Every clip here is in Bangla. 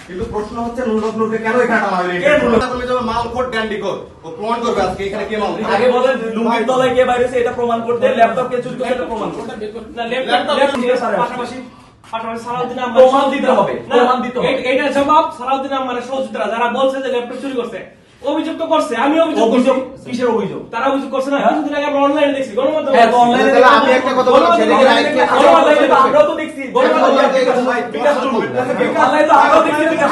কিন্তু প্রশ্ন হচ্ছে নুরুলকে কেন এখানে টানা হলো? মাল কোড ড্যান্ডি কোড ও প্রমাণ করবে আজকে এখানে কে মাল আগে বলেন লুঙ্গির তলায় কে বাইরে এটা প্রমাণ করতে, ল্যাপটপ কে চুরি করতে এটা প্রমাণ করতে। না ল্যাপটপ পাশাপাশি সালাউদ্দিন আহমেদ প্রমাণ দিতে হবে, প্রমাণ দিতে হবে। এটা জবাব সালাউদ্দিন আহমেদের সহযোগীরা যারা বলছে যে ল্যাপটপ চুরি করছে, অভিযোগ তো করছে। আমি অভিযোগ কিসের অভিযোগ? তারা অভিযোগ করছে না, কিছুদিন আগে আমরা অনলাইনে দেখছি, গণমাধ্যমে। হ্যাঁ, তো অনলাইনে তাহলে আমি একটা কথা বলছি, গণমাধ্যমে তো আমরাও তো দেখছি, গণমাধ্যমে বিকাশ চলবে, অনলাইনে তো আমরাও দেখছি বিকাশ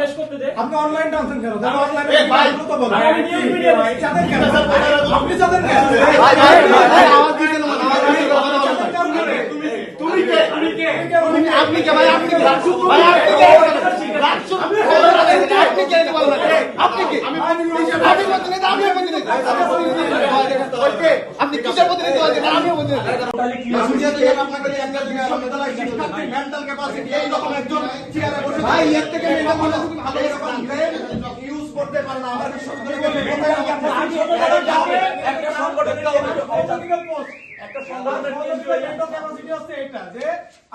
শেষ করতে দে। আপনি অনলাইন টানছেন কেন? অনলাইনে ভাই তো বলেন আমি নিউজ মিডিয়া চাঁদের কেন? আপনি চাঁদের কেন? আওয়াজ দিতেন না, আওয়াজ দিতেন তুমি কে? আপনি কে ভাই? আপনি কে? ভাই আপনি কে? আপনি কে এটা বলেন? আপনি কি? আমি প্রতিনিধি, আমি প্রতিনিধি। ওকে, আপনি কিসের প্রতিনিধি বলেন? আমি প্রতিনিধি। আপনাকে একটা বিশ্ববিদ্যালয় শিক্ষার্থী মেন্টাল ক্যাপাসিটি এই রকম একজন চেয়ারে বসে ভাই এর থেকে মেন্টাল ক্যাপাসিটি ভালো এরকম ইউজ করতে পারে না। আমার বিশ্ববিদ্যালয়ে একটা সংগঠনের একটা সংগঠনের মেন্টাল ক্যাপাসিটি হচ্ছে এটা যে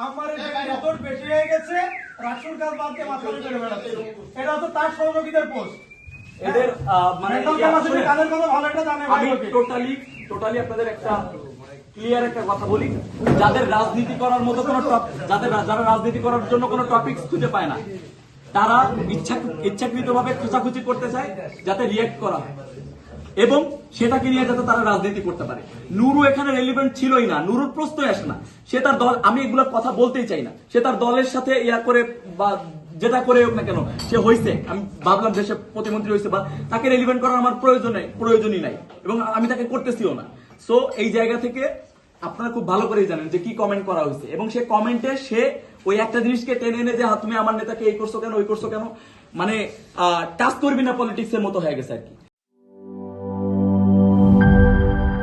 আমার রেকর্ড বেশি হয়ে গেছে, রাষ্ট্রের কাজ বাদতে মাথা করে বেড়াচ্ছে। এটা হচ্ছে তার সহযোগীদের পোস্ট। এদের মানে মেন্টাল ক্যাপাসিটি কাদের কথা ভালো একটা জানে। আমি টোটালি আপনাদের একটা ক্লিয়ার একটা কথা বলি, যাদের রাজনীতি করার মতো কোনো যারা রাজনীতি করার জন্য কোনো টপিকস খুঁজে পায় না, তারা ইচ্ছাকৃতভাবে খোঁচাখুচি করতে চায় যাতে রিয়েক্ট করা হয় এবং সেটাকে নিয়ে যাতে তারা রাজনীতি করতে পারে। নুরু এখানে রেলিভেন্ট ছিলই না, নুরুর প্রশ্নই আসে না। সে তার দল, আমি এগুলো কথা বলতেই চাই না, সে তার দলের সাথে ইয়া করে বা যেটা করে হোক না কেন সে হয়েছে, আমি ভাবলাম দেশে প্রতিমন্ত্রী হয়েছে বা তাকে রেলিভেন্ট করার আমার প্রয়োজনই নাই এবং আমি তাকে করতেছিও না। সো এই জায়গা থেকে আপনারা খুব ভালো করেই জানেন যে কি কমেন্ট করা হয়েছে এবং সে কমেন্টে সে ওই একটা জিনিসকে টেনে এনে যে তুমি আমার নেতাকে এই করছো কেন ওই করছো কেন, মানে টাচ করবি না পলিটিক্সের মতো হয়ে গেছে আর কি।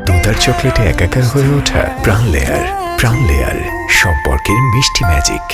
দুধার চকলেটে একাকার হয়ে ওঠা প্রাণ লেয়ার সম্পর্কের মিষ্টি ম্যাজিক।